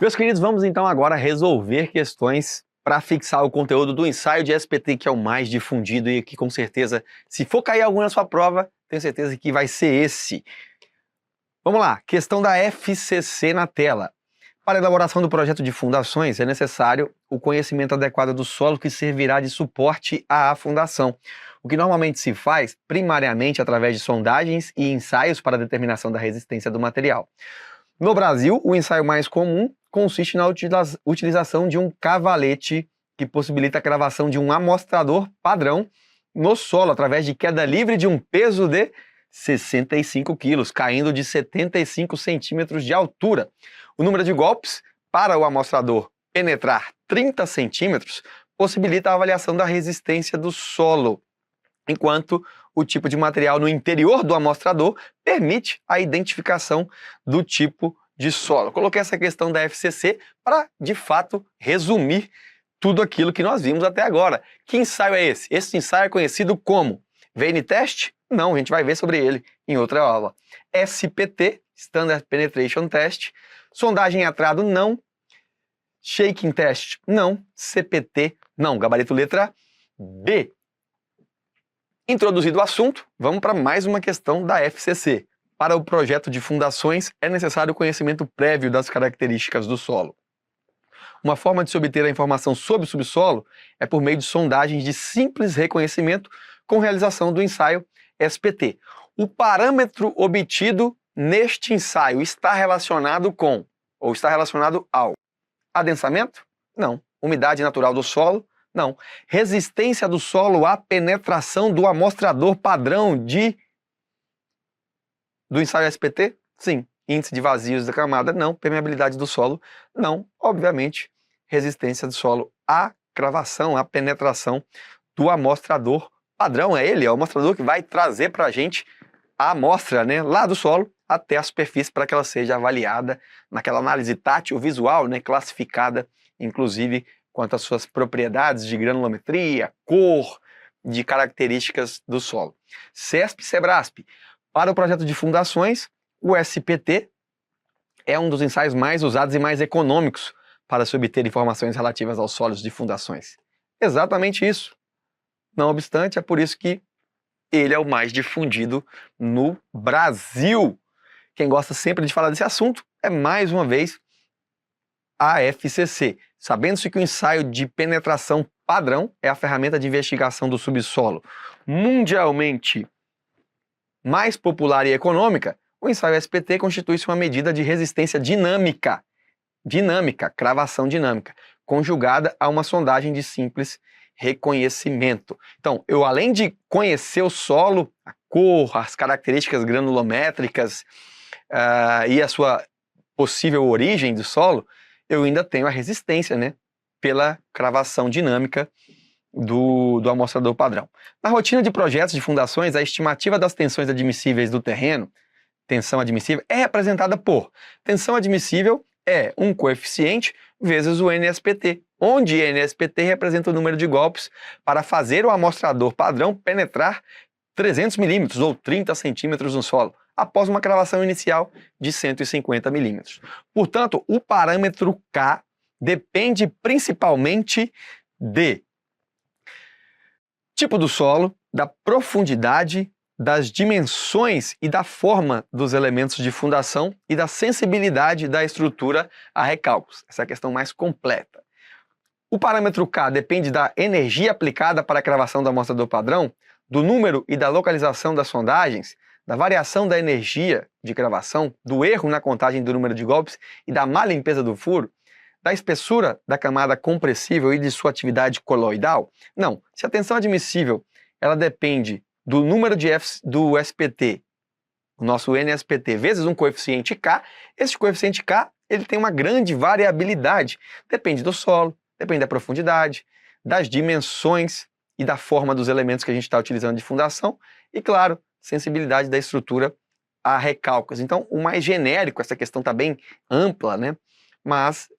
Meus queridos, vamos então agora resolver questões para fixar o conteúdo do ensaio de SPT, que é o mais difundido e que com certeza, se for cair algum na sua prova, tenho certeza que vai ser esse. Vamos lá, questão da FCC na tela. Para a elaboração do projeto de fundações, é necessário o conhecimento adequado do solo que servirá de suporte à fundação. O que normalmente se faz, primariamente, através de sondagens e ensaios para a determinação da resistência do material. No Brasil, o ensaio mais comum consiste na utilização de um cavalete que possibilita a cravação de um amostrador padrão no solo, através de queda livre de um peso de 65 quilos, caindo de 75 centímetros de altura. O número de golpes para o amostrador penetrar 30 centímetros possibilita a avaliação da resistência do solo, enquanto o tipo de material no interior do amostrador permite a identificação do tipo de solo. Coloquei essa questão da FCC para, de fato, resumir tudo aquilo que nós vimos até agora. Que ensaio é esse? Esse ensaio é conhecido como VN-Test? Não, a gente vai ver sobre ele em outra aula. SPT, Standard Penetration Test. Sondagem em atrado? Não. Shaking Test? Não. CPT? Não. Gabarito letra B. Introduzido o assunto, vamos para mais uma questão da FCC. Para o projeto de fundações, é necessário o conhecimento prévio das características do solo. Uma forma de se obter a informação sobre o subsolo é por meio de sondagens de simples reconhecimento com realização do ensaio SPT. O parâmetro obtido neste ensaio está relacionado com, ou está relacionado ao, adensamento? Não. Umidade natural do solo? Não. Resistência do solo à penetração do amostrador padrão do ensaio SPT? Sim. Índice de vazios da camada? Não. Permeabilidade do solo? Não. Obviamente, resistência do solo à cravação, à penetração do amostrador padrão. É ele, é o amostrador que vai trazer para a gente a amostra, né, lá do solo até a superfície para que ela seja avaliada naquela análise tátil visual, né, classificada, inclusive, quanto às suas propriedades de granulometria, cor, de características do solo. CESP e SEBRASP. Para o projeto de fundações, o SPT é um dos ensaios mais usados e mais econômicos para se obter informações relativas aos solos de fundações. Exatamente isso. Não obstante, é por isso que ele é o mais difundido no Brasil. Quem gosta sempre de falar desse assunto é, mais uma vez, a FCC. Sabendo-se que o ensaio de penetração padrão é a ferramenta de investigação do subsolo mundialmente mais popular e econômica, o ensaio SPT constitui-se uma medida de resistência dinâmica, cravação dinâmica, conjugada a uma sondagem de simples reconhecimento. Então, eu além de conhecer o solo, a cor, as características granulométricas e a sua possível origem do solo, eu ainda tenho a resistência, né, pela cravação dinâmica do amostrador padrão. Na rotina de projetos de fundações, a estimativa das tensões admissíveis do terreno, tensão admissível, é representada por tensão admissível é um coeficiente vezes o NSPT, onde NSPT representa o número de golpes para fazer o amostrador padrão penetrar 300 milímetros ou 30 centímetros no solo, após uma cravação inicial de 150 milímetros. Portanto, o parâmetro K depende principalmente de tipo do solo, da profundidade, das dimensões e da forma dos elementos de fundação e da sensibilidade da estrutura a recálculos. Essa é a questão mais completa. O parâmetro K depende da energia aplicada para a cravação do amostrador padrão, do número e da localização das sondagens, da variação da energia de cravação, do erro na contagem do número de golpes e da má limpeza do furo, da espessura da camada compressível e de sua atividade coloidal? Não. Se a tensão admissível ela depende do número do SPT, o nosso NSPT, vezes um coeficiente K, esse coeficiente K ele tem uma grande variabilidade. Depende do solo, depende da profundidade, das dimensões e da forma dos elementos que a gente está utilizando de fundação e, claro, sensibilidade da estrutura a recálculos. Então, o mais genérico, essa questão está bem ampla, né? Mas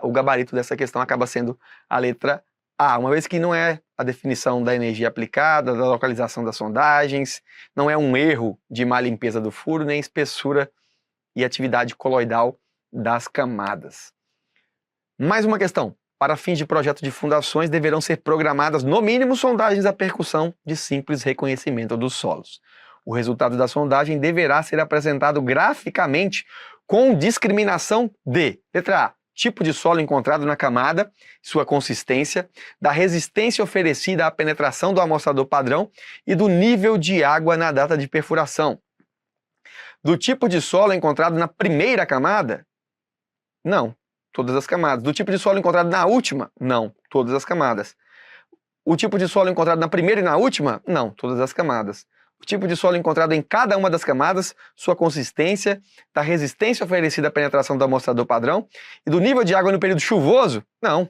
o gabarito dessa questão acaba sendo a letra A, uma vez que não é a definição da energia aplicada, da localização das sondagens, não é um erro de má limpeza do furo, nem espessura e atividade coloidal das camadas. Mais uma questão. Para fins de projeto de fundações, deverão ser programadas, no mínimo, sondagens à percussão de simples reconhecimento dos solos. O resultado da sondagem deverá ser apresentado graficamente com discriminação de, letra A, tipo de solo encontrado na camada, sua consistência, da resistência oferecida à penetração do amostrador padrão e do nível de água na data de perfuração. Do tipo de solo encontrado na primeira camada? Não, todas as camadas. Do tipo de solo encontrado na última? Não, todas as camadas. O tipo de solo encontrado na primeira e na última? Não, todas as camadas. O tipo de solo encontrado em cada uma das camadas, sua consistência, da resistência oferecida à penetração do amostrador padrão e do nível de água no período chuvoso? Não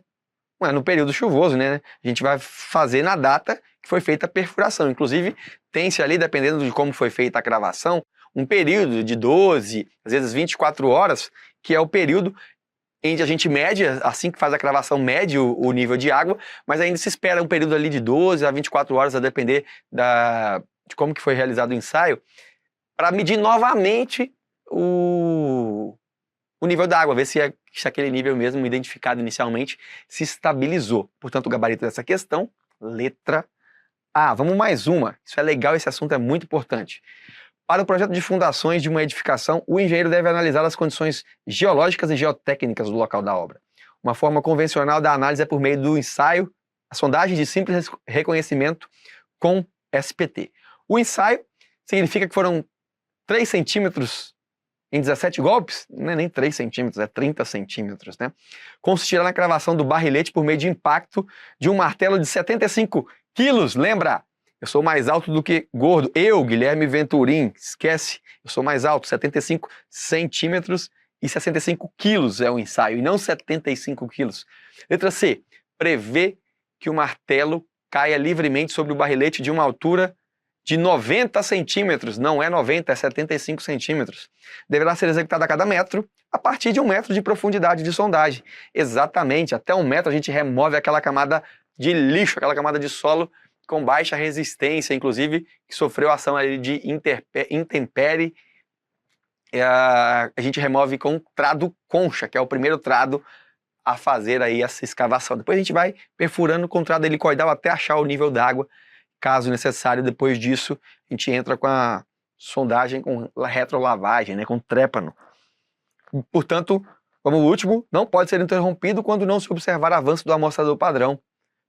é no período chuvoso, né? A gente vai fazer na data que foi feita a perfuração. Inclusive, tem-se ali, dependendo de como foi feita a cravação, um período de 12, às vezes 24 horas, que é o período em que a gente mede, assim que faz a cravação, mede o nível de água, mas ainda se espera um período ali de 12 a 24 horas, a depender de como que foi realizado o ensaio, para medir novamente o nível da água, ver se aquele nível mesmo identificado inicialmente se estabilizou. Portanto, o gabarito dessa questão, letra A. Vamos mais uma. Isso é legal, esse assunto é muito importante. Para o projeto de fundações de uma edificação, o engenheiro deve analisar as condições geológicas e geotécnicas do local da obra. Uma forma convencional da análise é por meio do ensaio, a sondagem de simples reconhecimento com SPT. O ensaio significa que foram 3 centímetros em 17 golpes, não é nem 3 centímetros, é 30 centímetros, né? Consistirá na cravação do barrilete por meio de impacto de um martelo de 75 quilos, lembra? Eu sou mais alto do que gordo. Eu, Guilherme Venturim, esquece. Eu sou mais alto, 75 centímetros e 65 quilos é o ensaio, e não 75 quilos. Letra C. Prevê que o martelo caia livremente sobre o barrilete de uma altura de 90 centímetros. Não é 90, é 75 centímetros. Deverá ser executado a cada metro, a partir de 1 metro de profundidade de sondagem. Exatamente, até 1 metro a gente remove aquela camada de lixo, aquela camada de solo com baixa resistência, inclusive, que sofreu ação ali de intempérie. A gente remove com trado concha, que é o primeiro trado a fazer aí essa escavação. Depois a gente vai perfurando com trado helicoidal até achar o nível d'água. Caso necessário, depois disso, a gente entra com a sondagem com retrolavagem, né, com trépano. Portanto, como último, não pode ser interrompido quando não se observar avanço do amostrador padrão.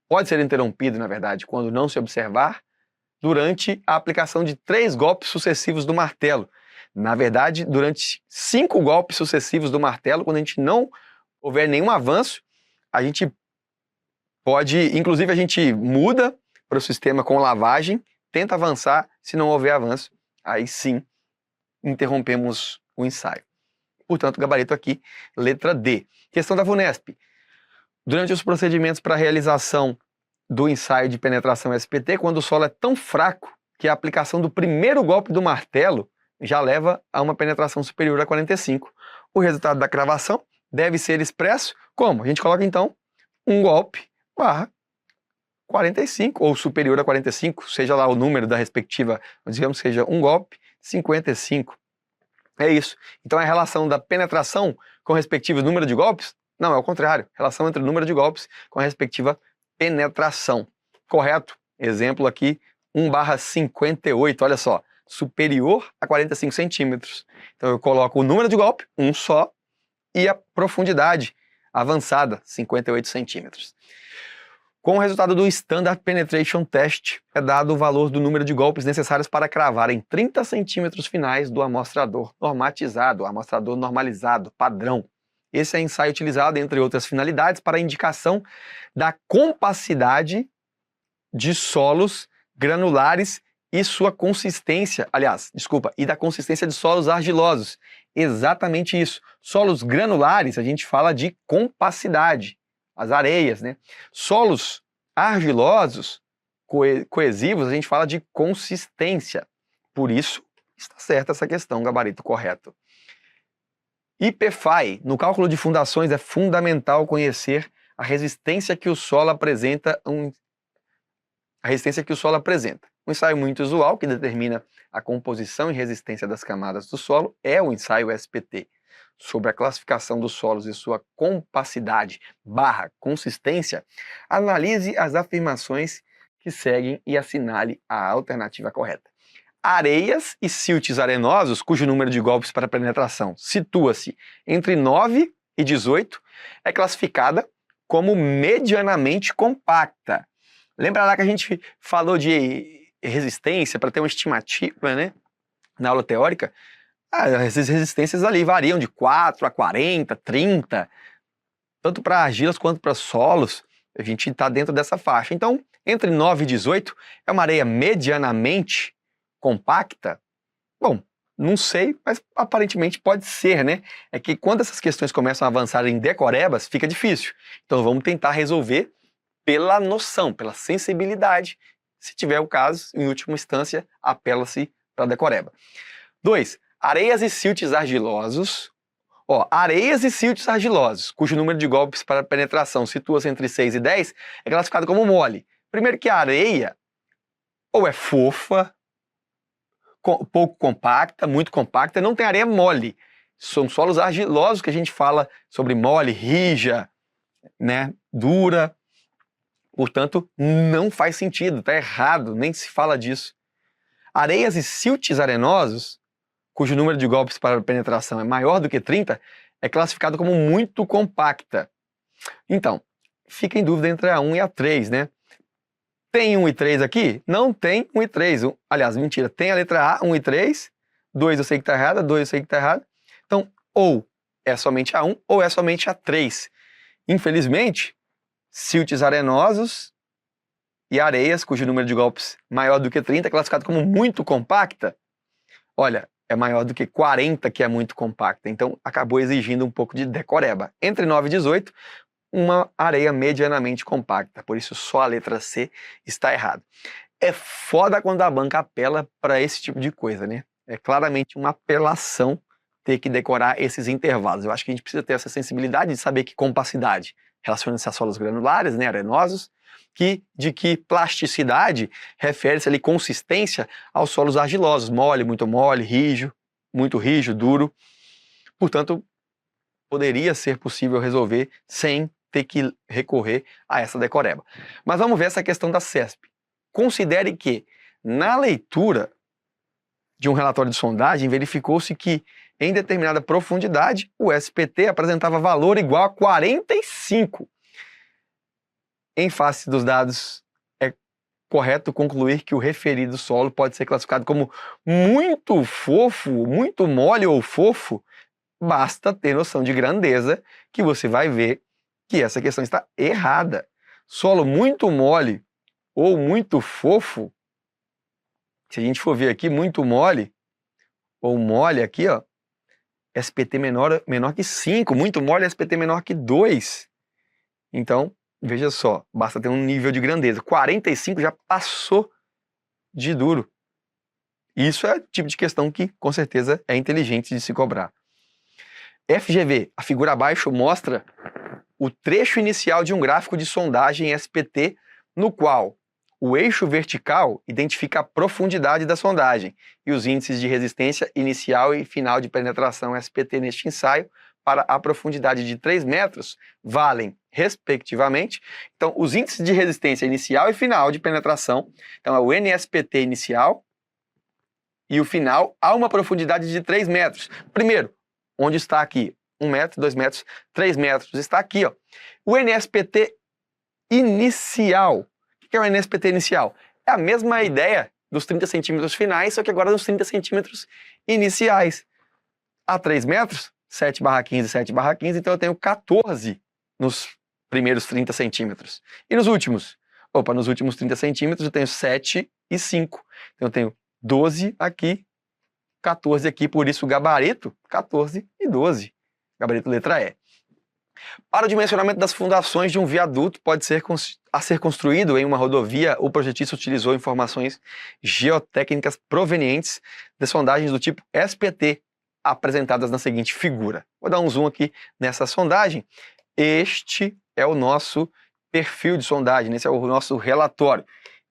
Pode ser interrompido, na verdade, quando não se observar durante a aplicação de 3 golpes sucessivos do martelo. Na verdade, durante 5 golpes sucessivos do martelo, quando a gente não houver nenhum avanço, a gente pode, inclusive a gente muda para o sistema com lavagem, tenta avançar, se não houver avanço, aí sim interrompemos o ensaio. Portanto, gabarito aqui, letra D. Questão da VUNESP. Durante os procedimentos para a realização do ensaio de penetração SPT, quando o solo é tão fraco que a aplicação do primeiro golpe do martelo já leva a uma penetração superior a 45. O resultado da cravação deve ser expresso como? A gente coloca então 1 golpe barra 45, ou superior a 45, seja lá o número da respectiva, digamos que seja 1 golpe, 55. É isso. Então a relação da penetração com o respectivo número de golpes? Não, é o contrário. Relação entre o número de golpes com a respectiva penetração. Correto? Exemplo aqui, 1/58, olha só, superior a 45 centímetros. Então eu coloco o número de golpe, 1 só, e a profundidade avançada, 58 centímetros. Com o resultado do Standard Penetration Test, é dado o valor do número de golpes necessários para cravar em 30 centímetros finais do amostrador normatizado, amostrador normalizado, padrão. Esse é ensaio utilizado, entre outras finalidades, para a indicação da compacidade de solos granulares e sua consistência, e da consistência de solos argilosos. Exatamente isso. Solos granulares, a gente fala de compacidade, as areias, né? Solos argilosos, coesivos, a gente fala de consistência. Por isso, está certa essa questão, gabarito correto. IPFAI, no cálculo de fundações é fundamental conhecer a resistência que o solo apresenta. Um ensaio muito usual que determina a composição e resistência das camadas do solo é o ensaio SPT. sobre a classificação dos solos e sua compacidade / consistência, analise as afirmações que seguem e assinale a alternativa correta. Areias e siltes arenosos, cujo número de golpes para penetração situa-se entre 9 e 18, é classificada como medianamente compacta. Lembra lá que a gente falou de resistência para ter uma estimativa, né? Na aula teórica, as resistências ali variam de 4 a 40, 30, tanto para argilas quanto para solos. A gente está dentro dessa faixa. Então, entre 9 e 18, é uma areia medianamente compacta? Bom, não sei, mas aparentemente pode ser, né? É que quando essas questões começam a avançar em decorebas, fica difícil. Então vamos tentar resolver pela noção, pela sensibilidade. Se tiver o caso, em última instância, apela-se para a decoreba. 2. Areias e siltes argilosos. Areias e siltes argilosos, cujo número de golpes para penetração situa-se entre 6 e 10, é classificado como mole. Primeiro que a areia ou é fofa, pouco compacta, muito compacta, não tem areia mole. São solos argilosos que a gente fala sobre mole, rija, né, dura. Portanto, não faz sentido, está errado, nem se fala disso. Areias e siltes arenosos, cujo número de golpes para penetração é maior do que 30, é classificado como muito compacta. Então, fica em dúvida entre a 1 e a 3, né? Tem 1 e 3 aqui? Não tem 1 e 3. Aliás, mentira, tem a letra A, 1 e 3. 2 eu sei que está errada, 2 eu sei que está errado. Então, ou é somente a 1 ou é somente a 3. Infelizmente, siltes arenosos e areias, cujo número de golpes maior do que 30, é classificado como muito compacta. Olha, é maior do que 40, que é muito compacta. Então, acabou exigindo um pouco de decoreba. Entre 9 e 18, uma areia medianamente compacta. Por isso, só a letra C está errada. É foda quando a banca apela para esse tipo de coisa, né? É claramente uma apelação ter que decorar esses intervalos. Eu acho que a gente precisa ter essa sensibilidade de saber que compacidade relaciona-se a solos granulares, né, arenosos, de que plasticidade refere-se ali consistência aos solos argilosos, mole, rijo, muito rijo, duro. Portanto, poderia ser possível resolver sem ter que recorrer a essa decoreba. Mas vamos ver essa questão da CESP. Considere que, na leitura de um relatório de sondagem, verificou-se que, em determinada profundidade, o SPT apresentava valor igual a 45. Em face dos dados, é correto concluir que o referido solo pode ser classificado como muito fofo, muito mole ou fofo. Basta ter noção de grandeza que você vai ver que essa questão está errada. Solo muito mole ou muito fofo, se a gente for ver aqui, muito mole ou mole aqui, ó, SPT menor que 5, muito mole SPT menor que 2. Então, veja só, basta ter um nível de grandeza. 45 já passou de duro. Isso é o tipo de questão que, com certeza, é inteligente de se cobrar. FGV, a figura abaixo mostra o trecho inicial de um gráfico de sondagem SPT, no qual o eixo vertical identifica a profundidade da sondagem e os índices de resistência inicial e final de penetração SPT neste ensaio para a profundidade de 3 metros valem, respectivamente. Então, os índices de resistência inicial e final de penetração, então é o NSPT inicial e o final a uma profundidade de 3 metros. Primeiro, onde está aqui? 1 metro, 2 metros, 3 metros. Está aqui, ó. O NSPT inicial. O que é o NSPT inicial? É a mesma ideia dos 30 centímetros finais, só que agora nos 30 centímetros iniciais. A 3 metros, 7/15, 7/15, então eu tenho 14 nos primeiros 30 centímetros. E nos últimos? Nos últimos 30 centímetros eu tenho 7 e 5. Então eu tenho 12 aqui, 14 aqui, por isso o gabarito, 14 e 12. Gabarito letra E. Para o dimensionamento das fundações de um viaduto pode ser construído em uma rodovia, o projetista utilizou informações geotécnicas provenientes de sondagens do tipo SPT, apresentadas na seguinte figura. Vou dar um zoom aqui nessa sondagem. Este é o nosso perfil de sondagem, esse é o nosso relatório.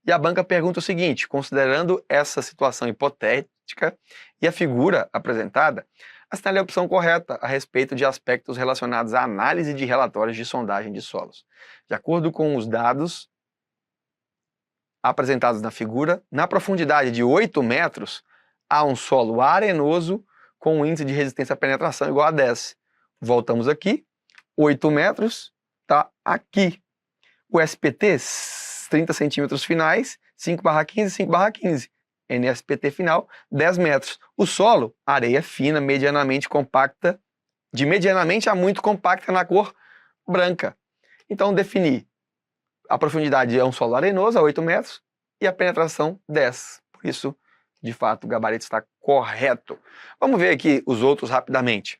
E a banca pergunta o seguinte: considerando essa situação hipotética e a figura apresentada, Assinale a opção correta a respeito de aspectos relacionados à análise de relatórios de sondagem de solos. De acordo com os dados apresentados na figura, na profundidade de 8 metros, há um solo arenoso com um índice de resistência à penetração igual a 10. Voltamos aqui, 8 metros, está aqui. O SPT, 30 centímetros finais, 5/15, 5/15. NSPT final, 10 metros. O solo, areia fina, medianamente compacta, de medianamente a muito compacta na cor branca. Então, definir. A profundidade é um solo arenoso, a 8 metros, e a penetração 10. Por isso, de fato, o gabarito está correto. Vamos ver aqui os outros rapidamente.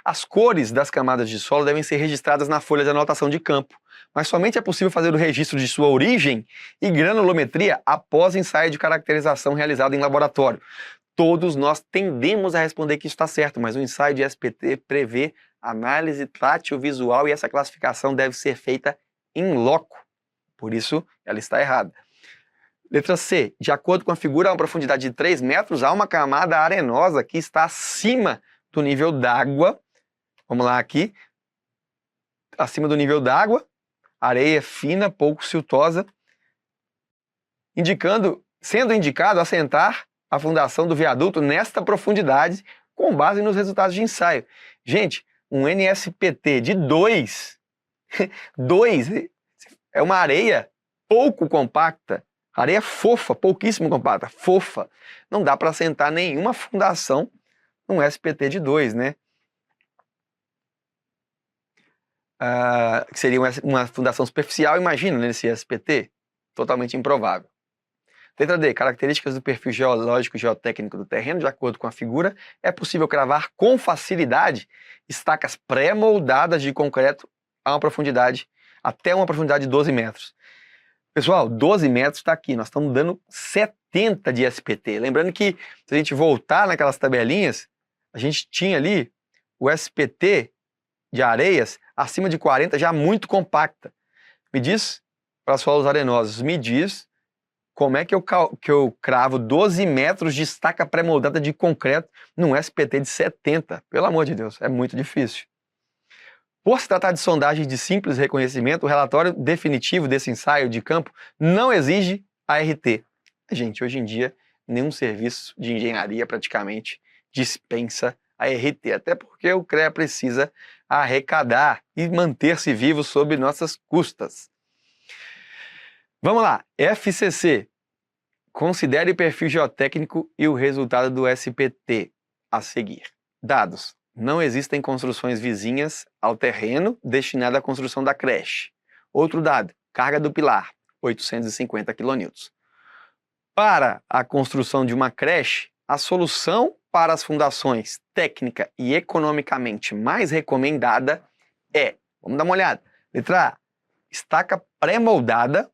As cores das camadas de solo devem ser registradas na folha de anotação de campo, mas somente é possível fazer o registro de sua origem e granulometria após ensaio de caracterização realizado em laboratório. Todos nós tendemos a responder que isso está certo, mas o ensaio de SPT prevê análise tátil visual e essa classificação deve ser feita in loco. Por isso, ela está errada. Letra C. De acordo com a figura, a uma profundidade de 3 metros, há uma camada arenosa que está acima do nível d'água. Vamos lá aqui. Acima do nível d'água, areia fina, pouco siltosa, sendo indicado assentar a fundação do viaduto nesta profundidade com base nos resultados de ensaio. Gente, um NSPT de 2 é uma areia pouco compacta, areia fofa, pouquíssimo compacta, fofa. Não dá para assentar nenhuma fundação num SPT de 2, né? Que seria uma fundação superficial, imagina, nesse SPT? Totalmente improvável. Letra D. Características do perfil geológico e geotécnico do terreno, de acordo com a figura, é possível cravar com facilidade estacas pré-moldadas de concreto até uma profundidade de 12 metros. Pessoal, 12 metros está aqui, nós estamos dando 70 de SPT. Lembrando que, se a gente voltar naquelas tabelinhas, a gente tinha ali o SPT de areias acima de 40, já muito compacta. Me diz, para solos arenosos, me diz como é que eu cravo 12 metros de estaca pré-moldada de concreto num SPT de 70. Pelo amor de Deus, é muito difícil. Por se tratar de sondagem de simples reconhecimento, o relatório definitivo desse ensaio de campo não exige ART. Gente, hoje em dia, nenhum serviço de engenharia praticamente dispensa ART, até porque o CREA precisa arrecadar e manter-se vivo sob nossas custas. Vamos lá, FCC. Considere o perfil geotécnico e o resultado do SPT a seguir. Dados. Não existem construções vizinhas ao terreno destinado à construção da creche. Outro dado, carga do pilar, 850 kN. Para a construção de uma creche, a solução para as fundações técnica e economicamente mais recomendada é, vamos dar uma olhada, letra A, estaca pré-moldada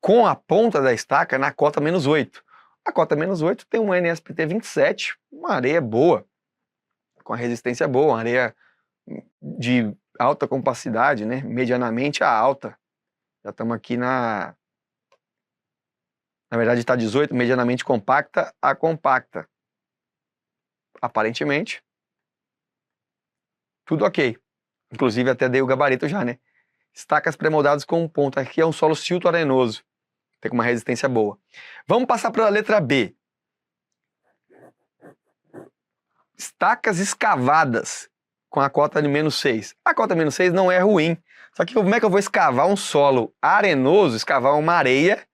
com a ponta da estaca na cota -8. A cota -8 tem um NSPT 27, uma areia boa, com a resistência boa, uma areia de alta compacidade, né? Medianamente a alta. Já estamos aqui na verdade está 18, medianamente compacta a compacta. Aparentemente, tudo ok. Inclusive até dei o gabarito já, né? Estacas pré-moldadas com ponta. Aqui é um solo silto arenoso. Tem uma resistência boa. Vamos passar para a letra B. Estacas escavadas com a cota de -6. A cota -6 não é ruim. Só que como é que eu vou escavar um solo arenoso, escavar uma areia,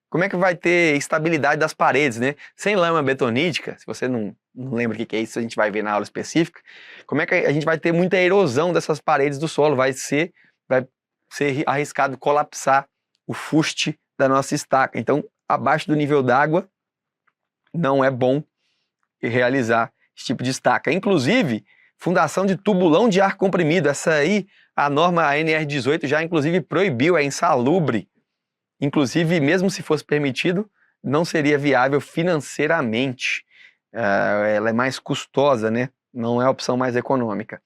como é que vai ter estabilidade das paredes, né? Sem lama betonítica, se você não lembra o que é isso, a gente vai ver na aula específica. Como é que a gente vai ter muita erosão dessas paredes do solo? Vai ser arriscado colapsar o fuste da nossa estaca. Então, abaixo do nível d'água, não é bom realizar esse tipo de estaca. Inclusive, fundação de tubulão de ar comprimido. Essa aí, a norma ANR18 já inclusive proibiu, é insalubre. Inclusive, mesmo se fosse permitido, não seria viável financeiramente. Ela é mais custosa, né? Não é a opção mais econômica.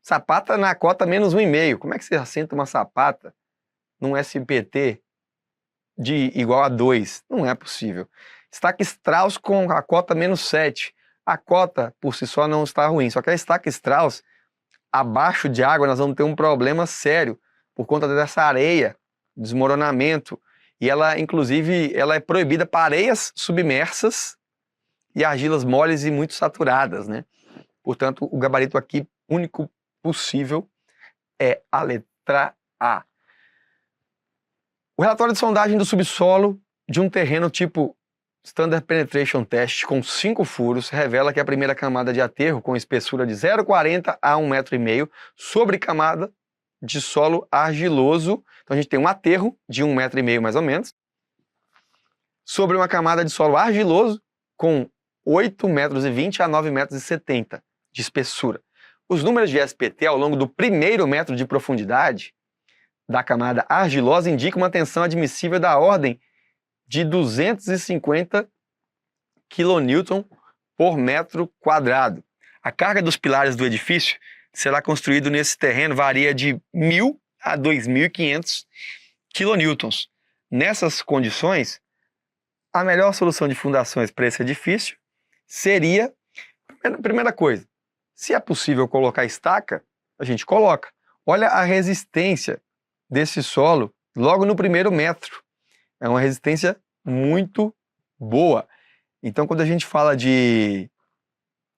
Sapata na cota -1,5. Como é que você assenta uma sapata num SPT de igual a 2? Não é possível. Estaca Strauss com a cota -7. A cota por si só não está ruim, só que a estaca Strauss, abaixo de água, nós vamos ter um problema sério por conta dessa areia, desmoronamento, e ela, inclusive, ela é proibida para areias submersas e argilas moles e muito saturadas, né? Portanto, o gabarito aqui único possível é a letra A. O relatório de sondagem do subsolo de um terreno tipo Standard Penetration Test com 5 furos revela que a primeira camada de aterro com espessura de 0,40 a 1,5 m sobre camada de solo argiloso. Então a gente tem um aterro de 1,5 m mais ou menos sobre uma camada de solo argiloso com 8,20 m a 9,70 m de espessura. Os números de SPT ao longo do primeiro metro de profundidade da camada argilosa indicam uma tensão admissível da ordem de 250 kN por metro quadrado. A carga dos pilares do edifício será construído nesse terreno varia de 1.000 a 2.500 kN. Nessas condições, a melhor solução de fundações para esse edifício seria, primeira coisa, se é possível colocar estaca, a gente coloca. Olha a resistência desse solo logo no primeiro metro. É uma resistência muito boa. Então, quando a gente fala de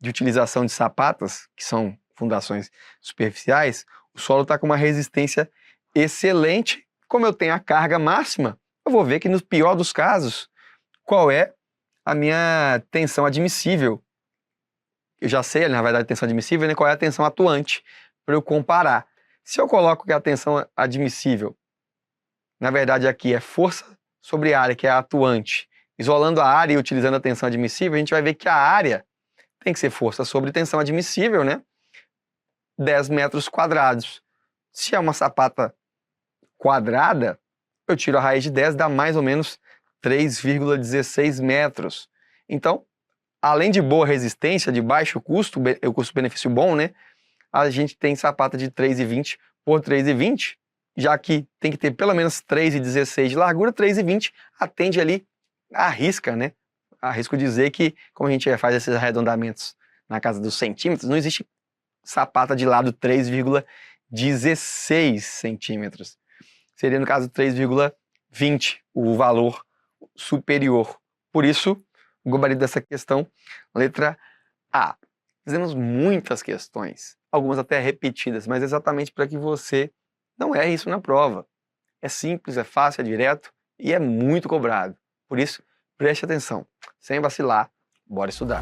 utilização de sapatas, que são fundações superficiais, o solo está com uma resistência excelente. Como eu tenho a carga máxima, eu vou ver que no pior dos casos, qual é a minha tensão admissível. Eu já sei, na verdade, a tensão admissível, né, qual é a tensão atuante, para eu comparar. Se eu coloco que a tensão admissível, na verdade, aqui é força sobre a área, que é a atuante, isolando a área e utilizando a tensão admissível, a gente vai ver que a área tem que ser força sobre tensão admissível, né? 10 metros quadrados. Se é uma sapata quadrada, eu tiro a raiz de 10, dá mais ou menos 3,16 metros. Então, além de boa resistência, de baixo custo, o custo-benefício bom, né? A gente tem sapata de 3,20 por 3,20, já que tem que ter pelo menos 3,16 de largura, 3,20 atende ali à risca, né? Arrisco dizer que, como a gente faz esses arredondamentos na casa dos centímetros, não existe sapata de lado 3,16 centímetros. Seria, no caso, 3,20 o valor superior. Por isso, o gabarito dessa questão, letra A. Fizemos muitas questões, algumas até repetidas, mas exatamente para que você não erre isso na prova. É simples, é fácil, é direto e é muito cobrado. Por isso, preste atenção. Sem vacilar, bora estudar.